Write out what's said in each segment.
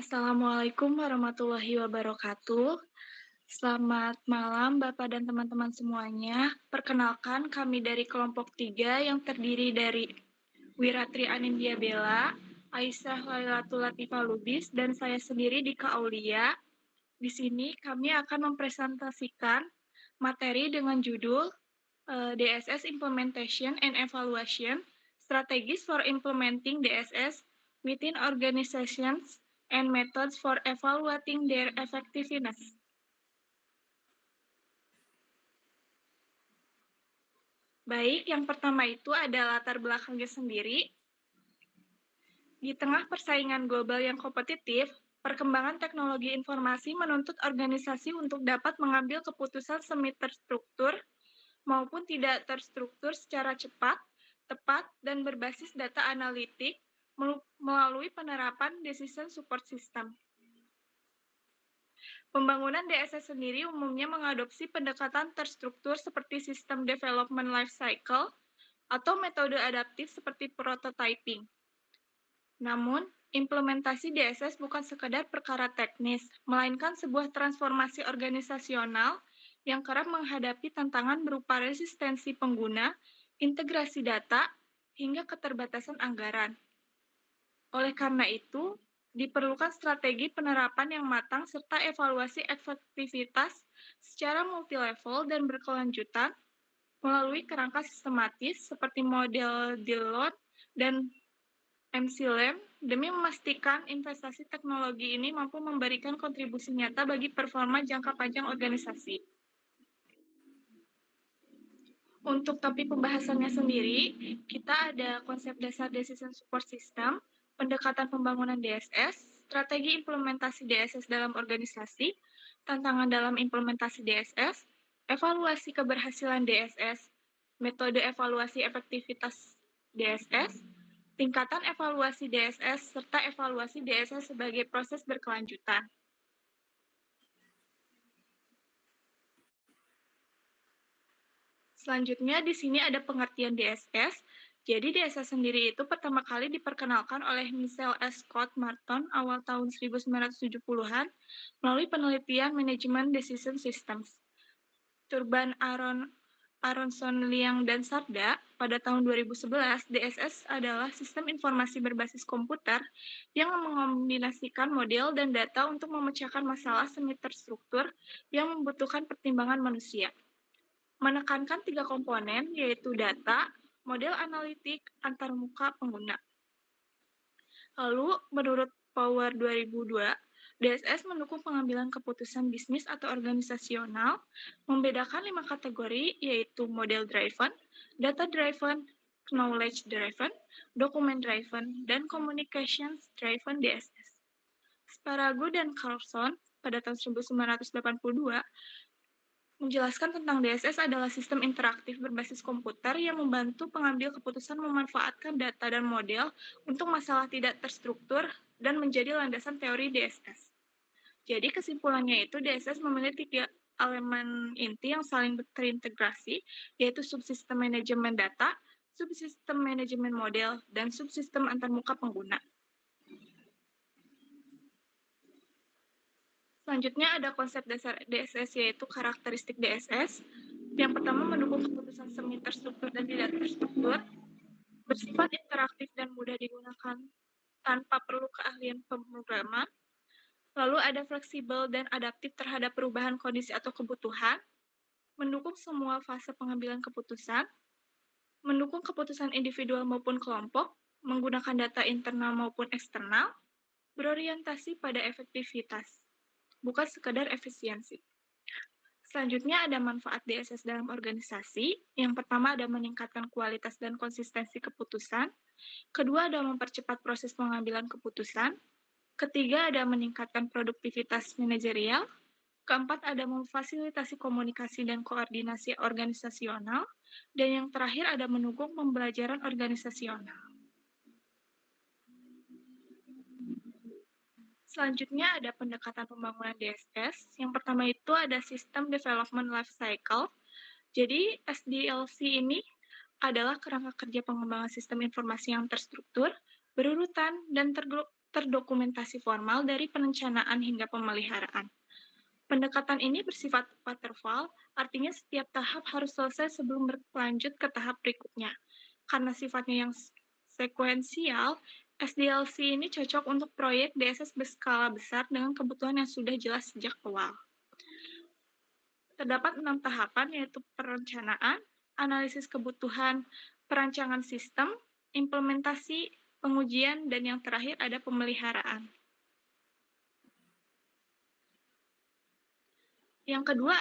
Assalamualaikum warahmatullahi wabarakatuh. Selamat malam Bapak dan teman-teman semuanya. Perkenalkan kami dari kelompok 3 yang terdiri dari Wiratri Anindya Bella, Aisyah Lailatul Latifah Lubis, dan saya sendiri Dika Aulia. Di sini kami akan mempresentasikan materi dengan judul DSS Implementation and Evaluation, Strategies for Implementing DSS within Organizations and Methods for Evaluating their Effectiveness. Baik, yang pertama itu ada latar belakangnya sendiri. Di tengah persaingan global yang kompetitif, perkembangan teknologi informasi menuntut organisasi untuk dapat mengambil keputusan semi terstruktur maupun tidak terstruktur secara cepat, tepat, dan berbasis data analitik melalui penerapan Decision Support System. Pembangunan DSS sendiri umumnya mengadopsi pendekatan terstruktur seperti System Development Life Cycle atau metode adaptif seperti prototyping. Namun, implementasi DSS bukan sekadar perkara teknis, melainkan sebuah transformasi organisasional yang kerap menghadapi tantangan berupa resistensi pengguna, integrasi data, hingga keterbatasan anggaran. Oleh karena itu, diperlukan strategi penerapan yang matang serta evaluasi efektivitas secara multilevel dan berkelanjutan melalui kerangka sistematis seperti model Dillon dan MCLAM demi memastikan investasi teknologi ini mampu memberikan kontribusi nyata bagi performa jangka panjang organisasi. Untuk topik pembahasannya sendiri, kita ada konsep dasar Decision Support System, pendekatan pembangunan DSS, strategi implementasi DSS dalam organisasi, tantangan dalam implementasi DSS, evaluasi keberhasilan DSS, metode evaluasi efektivitas DSS, tingkatan evaluasi DSS, serta evaluasi DSS sebagai proses berkelanjutan. Selanjutnya, di sini ada pengertian DSS. Jadi, DSS sendiri itu pertama kali diperkenalkan oleh Michael S. Scott Martin awal tahun 1970-an melalui penelitian manajemen decision systems. Turban Aronson, Liang, dan Sarda pada tahun 2011, DSS adalah sistem informasi berbasis komputer yang mengombinasikan model dan data untuk memecahkan masalah semi terstruktur yang membutuhkan pertimbangan manusia. Menekankan 3 komponen, yaitu data, model analitik, antarmuka pengguna. Lalu, menurut Power 2002, DSS mendukung pengambilan keputusan bisnis atau organisasional, membedakan 5 kategori, yaitu model driven, data driven, knowledge driven, document driven, dan communications driven DSS. Sparago dan Carlson pada tahun 1982 menjelaskan tentang DSS adalah sistem interaktif berbasis komputer yang membantu pengambil keputusan memanfaatkan data dan model untuk masalah tidak terstruktur dan menjadi landasan teori DSS. Jadi kesimpulannya itu DSS memiliki 3 elemen inti yang saling terintegrasi, yaitu subsistem manajemen data, subsistem manajemen model, dan subsistem antarmuka pengguna. Selanjutnya ada konsep dasar DSS, yaitu karakteristik DSS. Yang pertama, mendukung keputusan semi terstruktur dan tidak terstruktur, bersifat interaktif dan mudah digunakan tanpa perlu keahlian pemrograman. Lalu ada fleksibel dan adaptif terhadap perubahan kondisi atau kebutuhan, mendukung semua fase pengambilan keputusan, mendukung keputusan individual maupun kelompok, menggunakan data internal maupun eksternal, berorientasi pada efektivitas, bukan sekadar efisiensi. Selanjutnya ada manfaat DSS dalam organisasi. Yang pertama ada meningkatkan kualitas dan konsistensi keputusan. Kedua ada mempercepat proses pengambilan keputusan. Ketiga ada meningkatkan produktivitas manajerial. Keempat ada memfasilitasi komunikasi dan koordinasi organisasional. Dan yang terakhir ada mendukung pembelajaran organisasional. Selanjutnya ada pendekatan pembangunan DSS. Yang pertama itu ada System Development Life Cycle. Jadi SDLC ini adalah kerangka kerja pengembangan sistem informasi yang terstruktur, berurutan, dan terdokumentasi formal dari perencanaan hingga pemeliharaan. Pendekatan ini bersifat waterfall, artinya setiap tahap harus selesai sebelum berlanjut ke tahap berikutnya. Karena sifatnya yang sekuensial, SDLC ini cocok untuk proyek DSS berskala besar dengan kebutuhan yang sudah jelas sejak awal. Terdapat 6 tahapan, yaitu perencanaan, analisis kebutuhan, perancangan sistem, implementasi, pengujian, dan yang terakhir ada pemeliharaan. Yang kedua,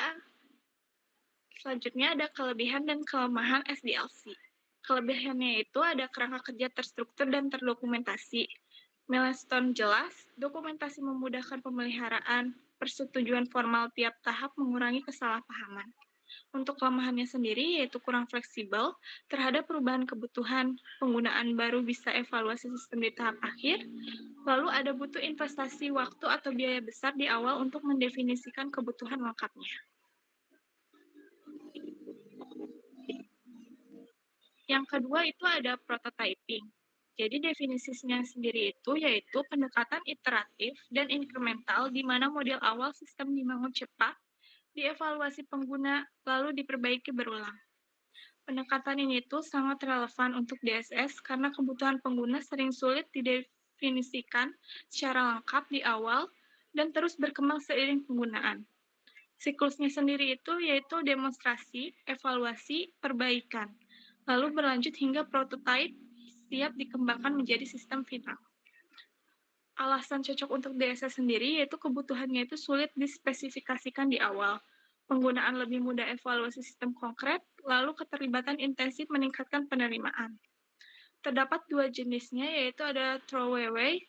selanjutnya ada kelebihan dan kelemahan SDLC. Kelebihannya itu ada kerangka kerja terstruktur dan terdokumentasi, milestone jelas, dokumentasi memudahkan pemeliharaan, persetujuan formal tiap tahap mengurangi kesalahpahaman. Untuk kelemahannya sendiri yaitu kurang fleksibel terhadap perubahan kebutuhan, penggunaan baru bisa evaluasi sistem di tahap akhir, lalu ada butuh investasi waktu atau biaya besar di awal untuk mendefinisikan kebutuhan lengkapnya. Yang kedua itu ada prototyping. Jadi definisinya sendiri itu yaitu pendekatan iteratif dan inkremental di mana model awal sistem dibangun cepat, dievaluasi pengguna, lalu diperbaiki berulang. Pendekatan ini tuh sangat relevan untuk DSS karena kebutuhan pengguna sering sulit didefinisikan secara lengkap di awal dan terus berkembang seiring penggunaan. Siklusnya sendiri itu yaitu demonstrasi, evaluasi, perbaikan, lalu berlanjut hingga prototipe siap dikembangkan menjadi sistem final. Alasan cocok untuk DSS sendiri yaitu kebutuhannya itu sulit dispesifikasikan di awal, penggunaan lebih mudah evaluasi sistem konkret, lalu keterlibatan intensif meningkatkan penerimaan. Terdapat dua jenisnya yaitu ada throwaway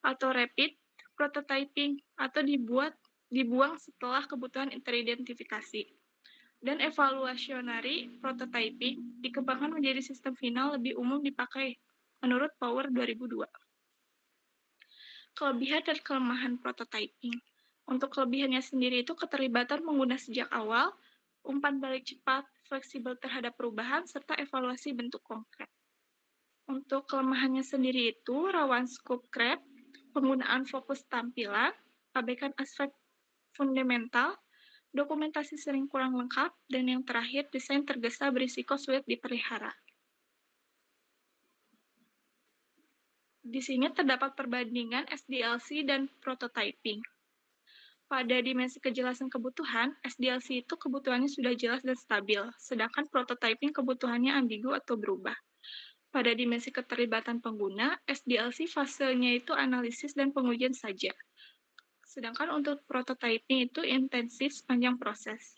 atau rapid prototyping atau dibuang setelah kebutuhan teridentifikasi. Dan evaluationary prototyping dikembangkan menjadi sistem final lebih umum dipakai menurut Power 2002. Kelebihan dan kelemahan prototyping. Untuk kelebihannya sendiri itu keterlibatan pengguna sejak awal, umpan balik cepat, fleksibel terhadap perubahan, serta evaluasi bentuk konkret. Untuk kelemahannya sendiri itu rawan scope creep, penggunaan fokus tampilan, abaikan aspek fundamental, dokumentasi sering kurang lengkap, dan yang terakhir, desain tergesa berisiko sulit dipelihara. Di sini terdapat perbandingan SDLC dan prototyping. Pada dimensi kejelasan kebutuhan, SDLC itu kebutuhannya sudah jelas dan stabil, sedangkan prototyping kebutuhannya ambigu atau berubah. Pada dimensi keterlibatan pengguna, SDLC fasenya itu analisis dan pengujian saja. Sedangkan untuk prototyping itu intensif sepanjang proses.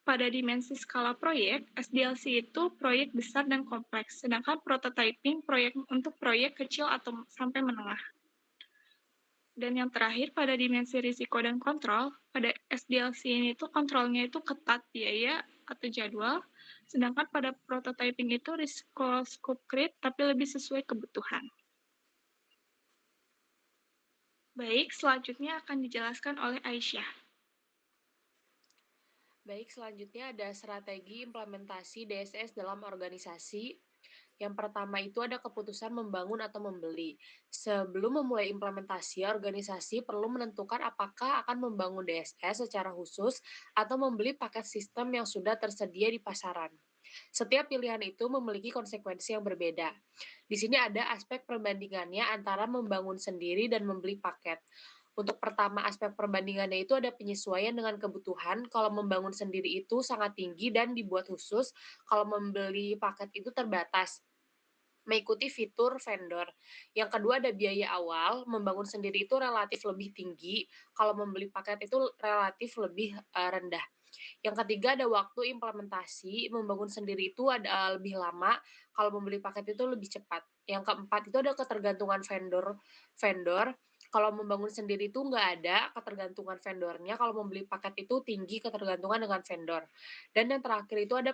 Pada dimensi skala proyek, SDLC itu proyek besar dan kompleks, sedangkan prototyping untuk proyek kecil atau sampai menengah. Dan yang terakhir, pada dimensi risiko dan kontrol, pada SDLC ini itu kontrolnya itu ketat biaya atau jadwal, sedangkan pada prototyping itu risiko scope creep tapi lebih sesuai kebutuhan. Baik, selanjutnya akan dijelaskan oleh Aisyah. Baik, selanjutnya ada strategi implementasi DSS dalam organisasi. Yang pertama itu ada keputusan membangun atau membeli. Sebelum memulai implementasi, organisasi perlu menentukan apakah akan membangun DSS secara khusus atau membeli paket sistem yang sudah tersedia di pasaran. Setiap pilihan itu memiliki konsekuensi yang berbeda. Di sini ada aspek perbandingannya antara membangun sendiri dan membeli paket. Untuk pertama aspek perbandingannya itu ada penyesuaian dengan kebutuhan. Kalau membangun sendiri itu sangat tinggi dan dibuat khusus. Kalau membeli paket itu terbatas, mengikuti fitur vendor. Yang kedua ada biaya awal, membangun sendiri itu relatif lebih tinggi, kalau membeli paket itu relatif lebih rendah. Yang ketiga ada waktu implementasi, membangun sendiri itu ada lebih lama, kalau membeli paket itu lebih cepat. Yang keempat itu ada ketergantungan vendor. Kalau membangun sendiri itu nggak ada ketergantungan vendornya, kalau membeli paket itu tinggi ketergantungan dengan vendor. Dan yang terakhir itu ada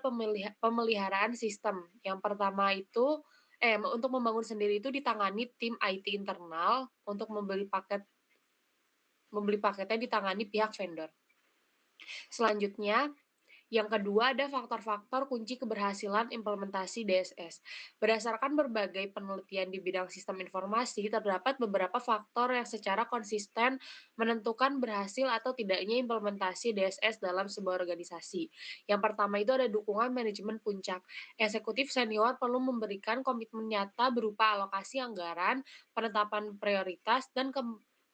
pemeliharaan sistem. Yang pertama itu untuk membangun sendiri itu ditangani tim IT internal, untuk membeli paketnya ditangani pihak vendor. Selanjutnya, Yang kedua, ada faktor-faktor kunci keberhasilan implementasi DSS. Berdasarkan berbagai penelitian di bidang sistem informasi, terdapat beberapa faktor yang secara konsisten menentukan berhasil atau tidaknya implementasi DSS dalam sebuah organisasi. Yang pertama itu ada dukungan manajemen puncak. Eksekutif senior perlu memberikan komitmen nyata berupa alokasi anggaran, penetapan prioritas, dan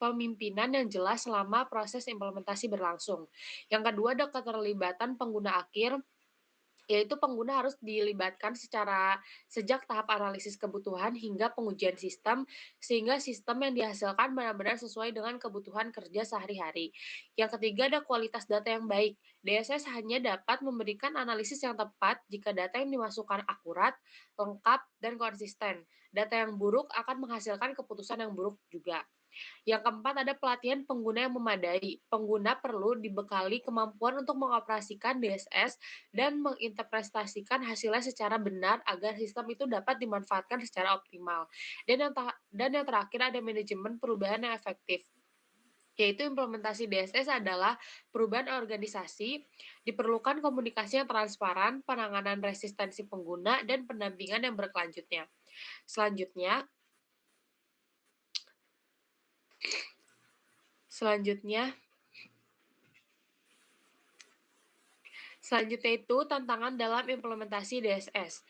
pemimpinan yang jelas selama proses implementasi berlangsung. Yang kedua ada keterlibatan pengguna akhir, yaitu pengguna harus dilibatkan sejak tahap analisis kebutuhan hingga pengujian sistem, sehingga sistem yang dihasilkan benar-benar sesuai dengan kebutuhan kerja sehari-hari. Yang ketiga ada kualitas data yang baik. DSS hanya dapat memberikan analisis yang tepat jika data yang dimasukkan akurat, lengkap, dan konsisten. Data yang buruk akan menghasilkan keputusan yang buruk juga. Yang keempat ada pelatihan pengguna yang memadai. Pengguna perlu dibekali kemampuan untuk mengoperasikan DSS dan menginterpretasikan hasilnya secara benar agar sistem itu dapat dimanfaatkan secara optimal. Dan yang terakhir ada manajemen perubahan yang efektif, yaitu implementasi DSS adalah perubahan organisasi, diperlukan komunikasi yang transparan, penanganan resistensi pengguna, dan pendampingan yang berkelanjutnya. Selanjutnya, selanjutnya Selanjutnya itu tantangan dalam implementasi DSS.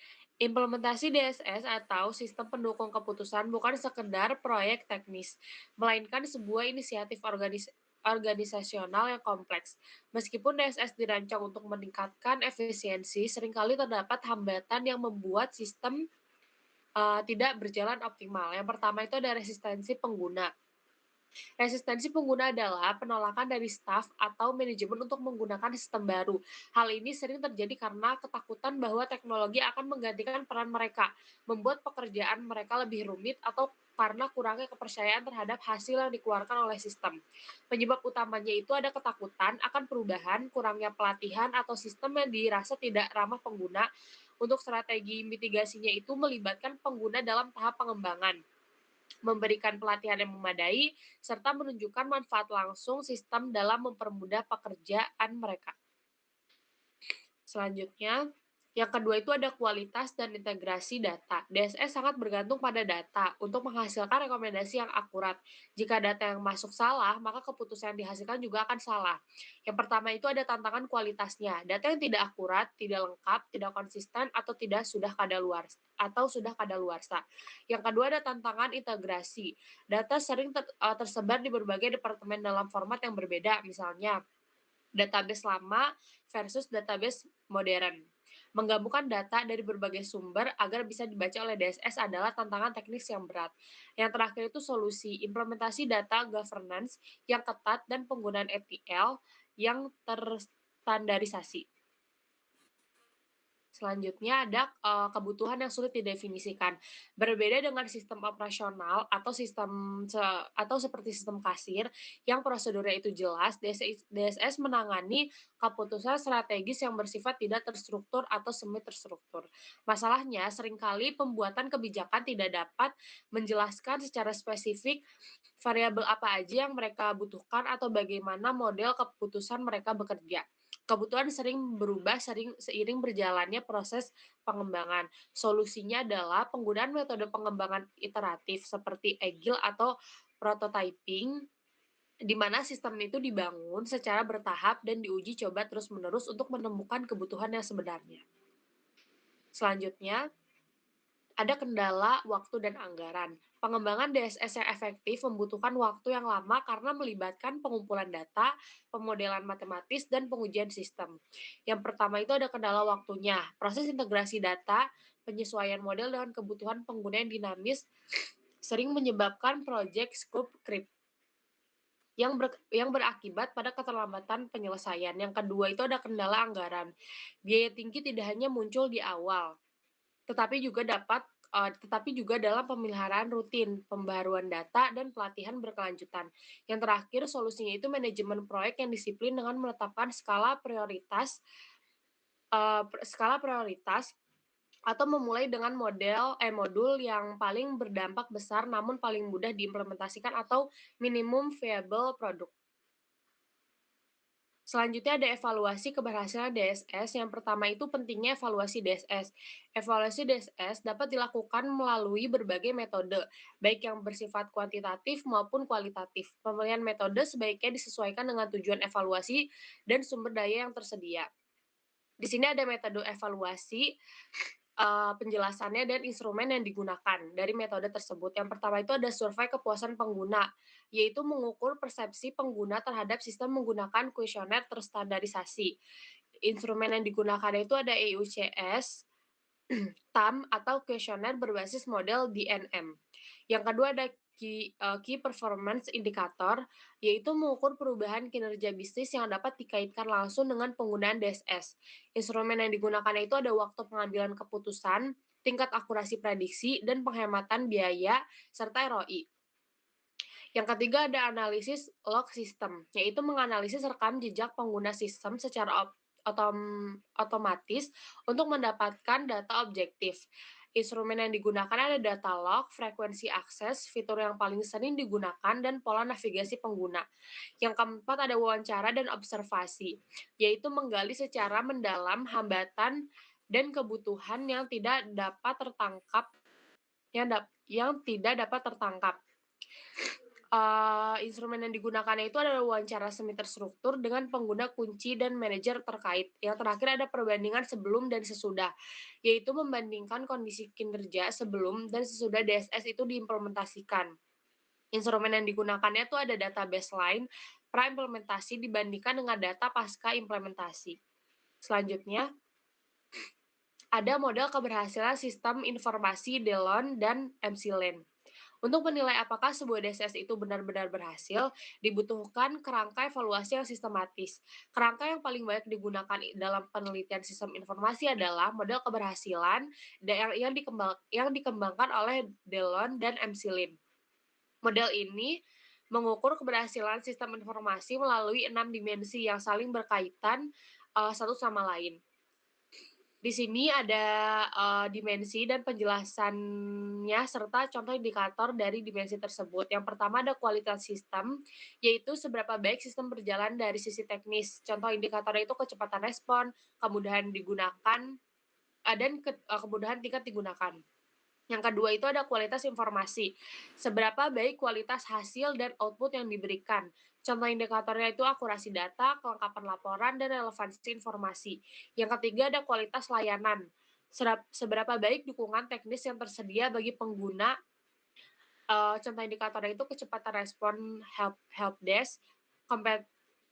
Implementasi DSS atau sistem pendukung keputusan bukan sekedar proyek teknis, melainkan sebuah inisiatif organisasional yang kompleks. Meskipun DSS dirancang untuk meningkatkan efisiensi, seringkali terdapat hambatan yang membuat sistem tidak berjalan optimal. Yang pertama itu ada resistensi pengguna. Resistensi pengguna adalah penolakan dari staf atau manajemen untuk menggunakan sistem baru. Hal ini sering terjadi karena ketakutan bahwa teknologi akan menggantikan peran mereka, membuat pekerjaan mereka lebih rumit, atau karena kurangnya kepercayaan terhadap hasil yang dikeluarkan oleh sistem. Penyebab utamanya itu ada ketakutan akan perubahan, kurangnya pelatihan, atau sistem yang dirasa tidak ramah pengguna. Untuk strategi mitigasinya itu melibatkan pengguna dalam tahap pengembangan, memberikan pelatihan yang memadai, serta menunjukkan manfaat langsung sistem dalam mempermudah pekerjaan mereka. Selanjutnya, yang kedua itu ada kualitas dan integrasi data. DSS sangat bergantung pada data untuk menghasilkan rekomendasi yang akurat. Jika data yang masuk salah, maka keputusan yang dihasilkan juga akan salah. Yang pertama itu ada tantangan kualitasnya. Data yang tidak akurat, tidak lengkap, tidak konsisten, atau sudah kadaluarsa. Yang kedua ada tantangan integrasi. Data sering tersebar di berbagai departemen dalam format yang berbeda, misalnya database lama versus database modern. Menggabungkan data dari berbagai sumber agar bisa dibaca oleh DSS adalah tantangan teknis yang berat. Yang terakhir itu solusi implementasi data governance yang ketat dan penggunaan ETL yang terstandarisasi. Selanjutnya ada kebutuhan yang sulit didefinisikan. Berbeda dengan sistem operasional atau seperti sistem kasir yang prosedurnya itu jelas, DSS menangani keputusan strategis yang bersifat tidak terstruktur atau semi terstruktur. Masalahnya, seringkali pembuatan kebijakan tidak dapat menjelaskan secara spesifik variabel apa aja yang mereka butuhkan atau bagaimana model keputusan mereka bekerja. Kebutuhan sering berubah seiring berjalannya proses pengembangan. Solusinya adalah penggunaan metode pengembangan iteratif seperti Agile atau prototyping, di mana sistem itu dibangun secara bertahap dan diuji coba terus-menerus untuk menemukan kebutuhan yang sebenarnya. Selanjutnya, ada kendala waktu dan anggaran. Pengembangan DSS yang efektif membutuhkan waktu yang lama karena melibatkan pengumpulan data, pemodelan matematis, dan pengujian sistem. Yang pertama itu ada kendala waktunya. Proses integrasi data, penyesuaian model dengan kebutuhan pengguna yang dinamis sering menyebabkan project scope creep yang berakibat pada keterlambatan penyelesaian. Yang kedua itu ada kendala anggaran. Biaya tinggi tidak hanya muncul di awal, tetapi juga dalam pemeliharaan rutin, pembaruan data, dan pelatihan berkelanjutan. Yang terakhir, solusinya itu manajemen proyek yang disiplin dengan menetapkan skala prioritas atau memulai dengan modul yang paling berdampak besar namun paling mudah diimplementasikan atau minimum viable product. Selanjutnya ada evaluasi keberhasilan DSS. Yang pertama itu pentingnya evaluasi DSS. Evaluasi DSS dapat dilakukan melalui berbagai metode, baik yang bersifat kuantitatif maupun kualitatif. Pemilihan metode sebaiknya disesuaikan dengan tujuan evaluasi dan sumber daya yang tersedia. Di sini ada metode evaluasi, penjelasannya dan instrumen yang digunakan dari metode tersebut. Yang pertama itu ada survei kepuasan pengguna, yaitu mengukur persepsi pengguna terhadap sistem menggunakan kuesioner terstandarisasi. Instrumen yang digunakan itu ada EUCS, TAM atau kuesioner berbasis model DNM. Yang kedua ada Key Performance Indicator, yaitu mengukur perubahan kinerja bisnis yang dapat dikaitkan langsung dengan penggunaan DSS. Instrumen yang digunakan itu ada waktu pengambilan keputusan, tingkat akurasi prediksi, dan penghematan biaya, serta ROI. Yang ketiga ada analisis log system, yaitu menganalisis rekam jejak pengguna sistem secara otomatis untuk mendapatkan data objektif. Instrumen yang digunakan ada data log, frekuensi akses, fitur yang paling sering digunakan, dan pola navigasi pengguna. Yang keempat ada wawancara dan observasi, yaitu menggali secara mendalam hambatan dan kebutuhan yang tidak dapat tertangkap yang tidak dapat tertangkap. Instrumen yang digunakan itu adalah wawancara semi terstruktur dengan pengguna kunci dan manajer terkait. Yang terakhir ada perbandingan sebelum dan sesudah, yaitu membandingkan kondisi kinerja sebelum dan sesudah DSS itu diimplementasikan. Instrumen yang digunakannya itu ada data baseline, pra-implementasi dibandingkan dengan data pasca implementasi. Selanjutnya, ada model keberhasilan sistem informasi DELON dan MCLAN. Untuk menilai apakah sebuah DSS itu benar-benar berhasil, dibutuhkan kerangka evaluasi yang sistematis. Kerangka yang paling banyak digunakan dalam penelitian sistem informasi adalah model keberhasilan yang dikembangkan oleh Delon dan McLean. Model ini mengukur keberhasilan sistem informasi melalui 6 dimensi yang saling berkaitan satu sama lain. Di sini ada dimensi dan penjelasannya serta contoh indikator dari dimensi tersebut. Yang pertama ada kualitas sistem, yaitu seberapa baik sistem berjalan dari sisi teknis. Contoh indikatornya itu kecepatan respon, kemudahan digunakan, dan kemudahan tingkat digunakan. Yang kedua itu ada kualitas informasi. Seberapa baik kualitas hasil dan output yang diberikan. Contoh indikatornya itu akurasi data, kelengkapan laporan, dan relevansi informasi. Yang ketiga ada kualitas layanan. Seberapa baik dukungan teknis yang tersedia bagi pengguna. Contoh indikatornya itu kecepatan respon helpdesk,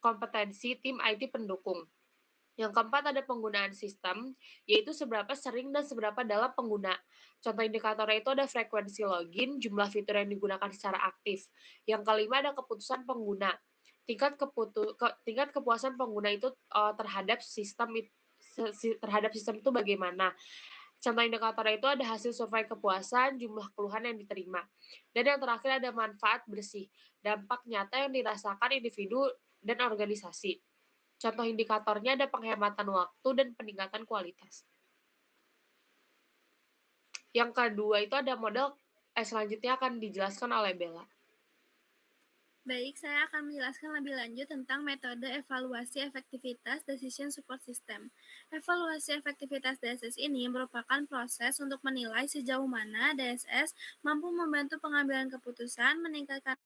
kompetensi tim IT pendukung. Yang keempat ada penggunaan sistem, yaitu seberapa sering dan seberapa dalam pengguna. Contoh indikatornya itu ada frekuensi login, jumlah fitur yang digunakan secara aktif. Yang kelima ada keputusan pengguna. Tingkat kepuasan pengguna itu terhadap sistem itu bagaimana. Contoh indikatornya itu ada hasil survei kepuasan, jumlah keluhan yang diterima. Dan yang terakhir ada manfaat bersih, dampak nyata yang dirasakan individu dan organisasi. Contoh indikatornya ada penghematan waktu dan peningkatan kualitas. Yang kedua itu ada model, selanjutnya akan dijelaskan oleh Bella. Baik, saya akan menjelaskan lebih lanjut tentang metode evaluasi efektivitas Decision Support System. Evaluasi efektivitas DSS ini merupakan proses untuk menilai sejauh mana DSS mampu membantu pengambilan keputusan, meningkatkan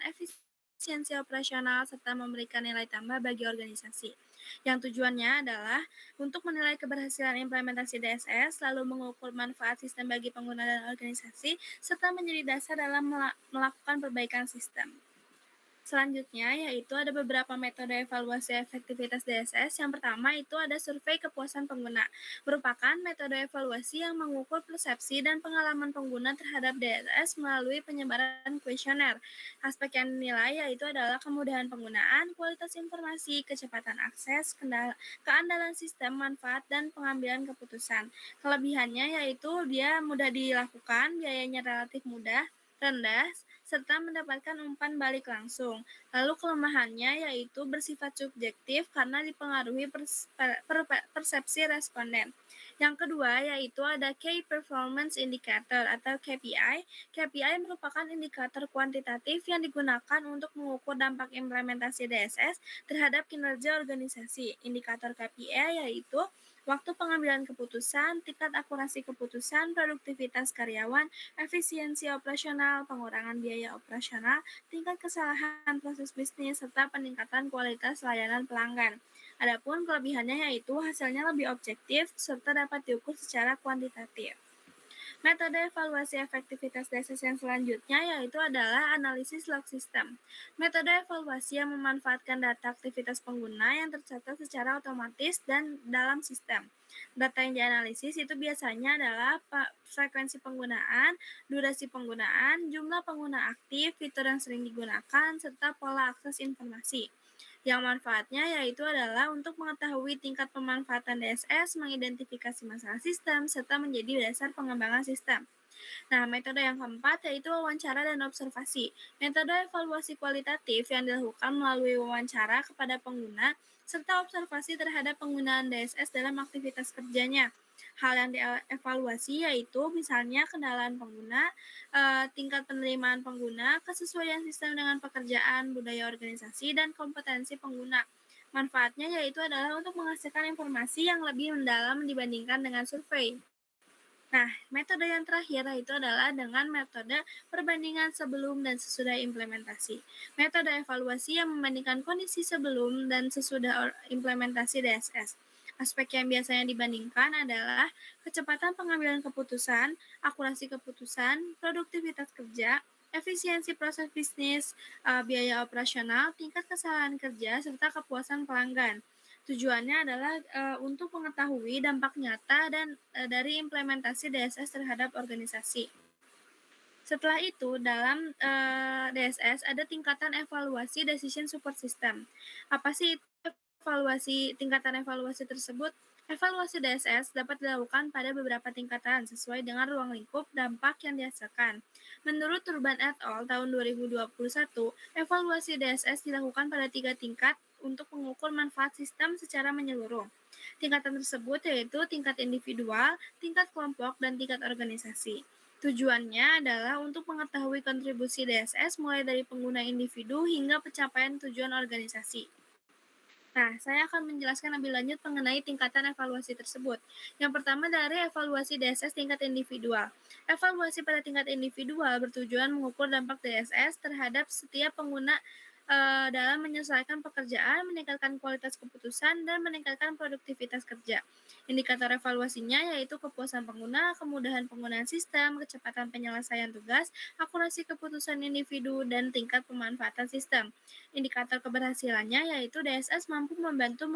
efisiensi operasional, serta memberikan nilai tambah bagi organisasi. Yang tujuannya adalah untuk menilai keberhasilan implementasi DSS, lalu mengukur manfaat sistem bagi pengguna dan organisasi, serta menjadi dasar dalam melakukan perbaikan sistem. Selanjutnya, yaitu ada beberapa metode evaluasi efektivitas DSS. Yang pertama itu ada survei kepuasan pengguna, merupakan metode evaluasi yang mengukur persepsi dan pengalaman pengguna terhadap DSS melalui penyebaran kuesioner. Aspek yang dinilai yaitu adalah kemudahan penggunaan, kualitas informasi, kecepatan akses, keandalan sistem, manfaat, dan pengambilan keputusan. Kelebihannya yaitu dia mudah dilakukan, biayanya relatif rendah, serta mendapatkan umpan balik langsung. Lalu kelemahannya yaitu bersifat subjektif karena dipengaruhi persepsi responden. Yang kedua yaitu ada Key Performance Indicator atau KPI. KPI merupakan indikator kuantitatif yang digunakan untuk mengukur dampak implementasi DSS terhadap kinerja organisasi. Indikator KPI yaitu waktu pengambilan keputusan, tingkat akurasi keputusan, produktivitas karyawan, efisiensi operasional, pengurangan biaya operasional, tingkat kesalahan proses bisnis, serta peningkatan kualitas layanan pelanggan. Adapun kelebihannya yaitu hasilnya lebih objektif serta dapat diukur secara kuantitatif. Metode evaluasi efektivitas DSS yang selanjutnya yaitu adalah analisis log system. Metode evaluasi yang memanfaatkan data aktivitas pengguna yang tercatat secara otomatis dan dalam sistem. Data yang dianalisis itu biasanya adalah frekuensi penggunaan, durasi penggunaan, jumlah pengguna aktif, fitur yang sering digunakan, serta pola akses informasi. Yang manfaatnya yaitu adalah untuk mengetahui tingkat pemanfaatan DSS, mengidentifikasi masalah sistem, serta menjadi dasar pengembangan sistem. Nah, metode yang keempat yaitu wawancara dan observasi. Metode evaluasi kualitatif yang dilakukan melalui wawancara kepada pengguna serta observasi terhadap penggunaan DSS dalam aktivitas kerjanya. Hal yang dievaluasi yaitu misalnya kendala pengguna, tingkat penerimaan pengguna, kesesuaian sistem dengan pekerjaan, budaya organisasi, dan kompetensi pengguna. Manfaatnya yaitu adalah untuk menghasilkan informasi yang lebih mendalam dibandingkan dengan survei. Nah, metode yang terakhir itu adalah dengan metode perbandingan sebelum dan sesudah implementasi. Metode evaluasi yang membandingkan kondisi sebelum dan sesudah implementasi DSS. Aspek yang biasanya dibandingkan adalah kecepatan pengambilan keputusan, akurasi keputusan, produktivitas kerja, efisiensi proses bisnis, biaya operasional, tingkat kesalahan kerja, serta kepuasan pelanggan. Tujuannya adalah untuk mengetahui dampak nyata dan dari implementasi DSS terhadap organisasi. Setelah itu, dalam DSS ada tingkatan evaluasi Decision Support System. Apa sih itu tingkatan evaluasi tersebut? Evaluasi DSS dapat dilakukan pada beberapa tingkatan sesuai dengan ruang lingkup dampak yang dihasilkan. Menurut Turban et al. Tahun 2021, evaluasi DSS dilakukan pada 3 tingkat untuk mengukur manfaat sistem secara menyeluruh. Tingkatan tersebut yaitu tingkat individual, tingkat kelompok, dan tingkat organisasi. Tujuannya adalah untuk mengetahui kontribusi DSS mulai dari pengguna individu hingga pencapaian tujuan organisasi. Nah, saya akan menjelaskan lebih lanjut mengenai tingkatan evaluasi tersebut. Yang pertama dari evaluasi DSS tingkat individual. Evaluasi pada tingkat individual bertujuan mengukur dampak DSS terhadap setiap pengguna dalam menyelesaikan pekerjaan, meningkatkan kualitas keputusan, dan meningkatkan produktivitas kerja. Indikator evaluasinya yaitu kepuasan pengguna, kemudahan penggunaan sistem, kecepatan penyelesaian tugas, akurasi keputusan individu, dan tingkat pemanfaatan sistem. Indikator keberhasilannya yaitu DSS mampu membantu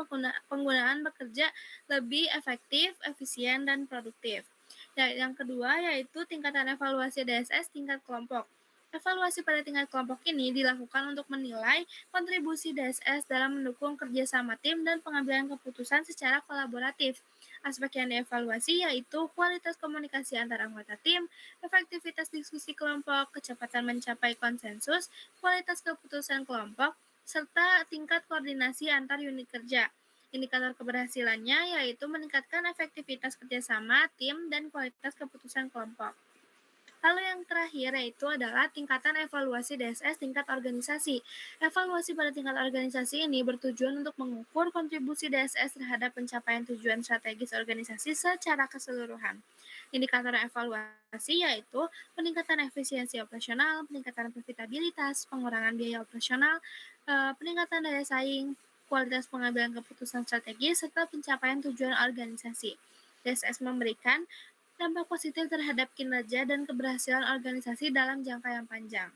penggunaan bekerja lebih efektif, efisien, dan produktif. Yang kedua yaitu tingkatan evaluasi DSS tingkat kelompok. Evaluasi pada tingkat kelompok ini dilakukan untuk menilai kontribusi DSS dalam mendukung kerjasama tim dan pengambilan keputusan secara kolaboratif. Aspek yang dievaluasi yaitu kualitas komunikasi antar anggota tim, efektivitas diskusi kelompok, kecepatan mencapai konsensus, kualitas keputusan kelompok, serta tingkat koordinasi antar unit kerja. Indikator keberhasilannya yaitu meningkatkan efektivitas kerjasama tim dan kualitas keputusan kelompok. Lalu yang terakhir yaitu adalah tingkatan evaluasi DSS tingkat organisasi. Evaluasi pada tingkat organisasi ini bertujuan untuk mengukur kontribusi DSS terhadap pencapaian tujuan strategis organisasi secara keseluruhan. Indikator evaluasi yaitu peningkatan efisiensi operasional, peningkatan profitabilitas, pengurangan biaya operasional, peningkatan daya saing, kualitas pengambilan keputusan strategis, serta pencapaian tujuan organisasi. DSS memberikan dampak positif terhadap kinerja dan keberhasilan organisasi dalam jangka yang panjang.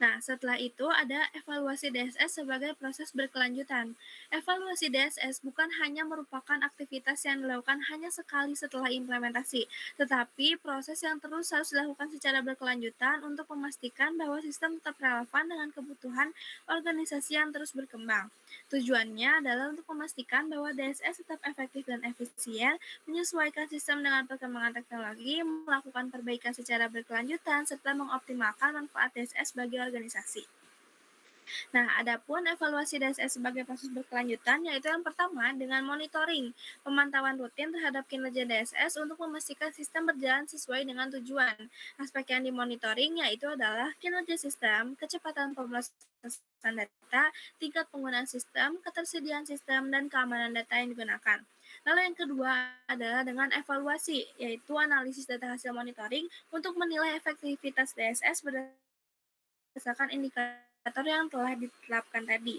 Nah, setelah itu ada evaluasi DSS sebagai proses berkelanjutan. Evaluasi DSS bukan hanya merupakan aktivitas yang dilakukan hanya sekali setelah implementasi, tetapi proses yang terus harus dilakukan secara berkelanjutan untuk memastikan bahwa sistem tetap relevan dengan kebutuhan organisasi yang terus berkembang. Tujuannya adalah untuk memastikan bahwa DSS tetap efektif dan efisien, menyesuaikan sistem dengan perkembangan teknologi, melakukan perbaikan secara berkelanjutan, serta mengoptimalkan manfaat DSS bagi organisasi. Nah, adapun evaluasi DSS sebagai proses berkelanjutan, yaitu yang pertama dengan monitoring, pemantauan rutin terhadap kinerja DSS untuk memastikan sistem berjalan sesuai dengan tujuan. Aspek yang dimonitoring yaitu adalah kinerja sistem, kecepatan pemrosesan data, tingkat penggunaan sistem, ketersediaan sistem, dan keamanan data yang digunakan. Lalu yang kedua adalah dengan evaluasi, yaitu analisis data hasil monitoring untuk menilai efektivitas DSS berdasarkan indikator yang telah ditetapkan tadi.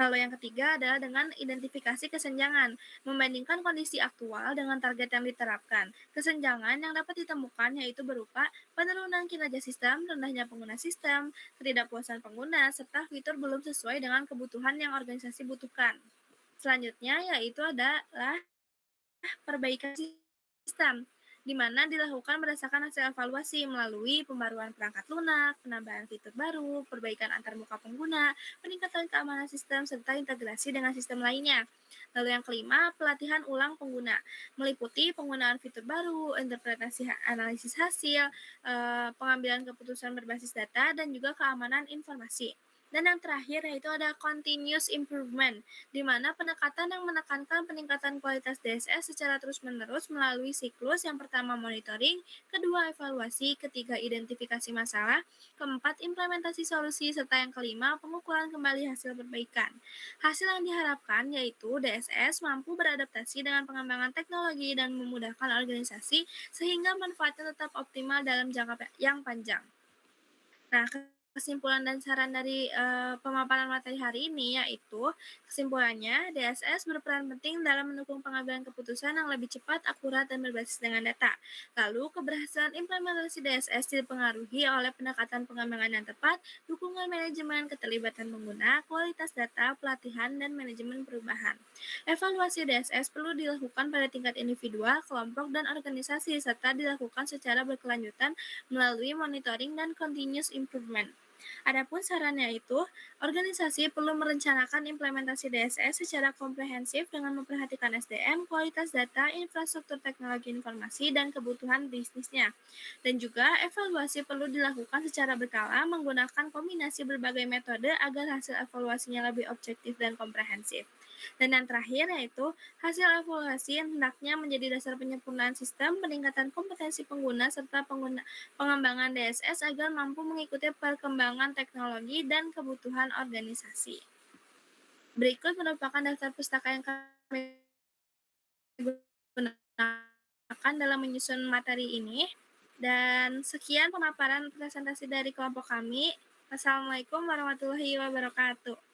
Lalu yang ketiga adalah dengan identifikasi kesenjangan, membandingkan kondisi aktual dengan target yang diterapkan. Kesenjangan yang dapat ditemukan yaitu berupa penurunan kinerja sistem, rendahnya pengguna sistem, ketidakpuasan pengguna, serta fitur belum sesuai dengan kebutuhan yang organisasi butuhkan. Selanjutnya yaitu adalah perbaikan sistem, di mana dilakukan berdasarkan hasil evaluasi melalui pembaruan perangkat lunak, penambahan fitur baru, perbaikan antarmuka pengguna, peningkatan keamanan sistem, serta integrasi dengan sistem lainnya. Lalu yang kelima, pelatihan ulang pengguna, meliputi penggunaan fitur baru, interpretasi analisis hasil, pengambilan keputusan berbasis data, dan juga keamanan informasi. Dan yang terakhir yaitu ada continuous improvement, di mana pendekatan yang menekankan peningkatan kualitas DSS secara terus-menerus melalui siklus yang pertama monitoring, kedua evaluasi, ketiga identifikasi masalah, keempat implementasi solusi, serta yang kelima pengukuran kembali hasil perbaikan. Hasil yang diharapkan yaitu DSS mampu beradaptasi dengan pengembangan teknologi dan memudahkan organisasi sehingga manfaatnya tetap optimal dalam jangka yang panjang. Nah, kesimpulan dan saran dari pemaparan materi hari ini yaitu kesimpulannya DSS berperan penting dalam mendukung pengambilan keputusan yang lebih cepat, akurat, dan berbasis dengan data. Lalu, keberhasilan implementasi DSS dipengaruhi oleh pendekatan pengembangan yang tepat, dukungan manajemen, keterlibatan pengguna, kualitas data, pelatihan, dan manajemen perubahan. Evaluasi DSS perlu dilakukan pada tingkat individual, kelompok, dan organisasi, serta dilakukan secara berkelanjutan melalui monitoring dan continuous improvement. Adapun sarannya itu, organisasi perlu merencanakan implementasi DSS secara komprehensif dengan memperhatikan SDM, kualitas data, infrastruktur teknologi informasi, dan kebutuhan bisnisnya. Dan juga evaluasi perlu dilakukan secara berkala menggunakan kombinasi berbagai metode agar hasil evaluasinya lebih objektif dan komprehensif. Dan yang terakhir yaitu hasil evaluasi yang hendaknya menjadi dasar penyempurnaan sistem, peningkatan kompetensi pengguna, serta pengembangan DSS agar mampu mengikuti perkembangan teknologi dan kebutuhan organisasi. Berikut merupakan daftar pustaka yang kami gunakan dalam menyusun materi ini. Dan sekian pemaparan presentasi dari kelompok kami. Wassalamualaikum warahmatullahi wabarakatuh.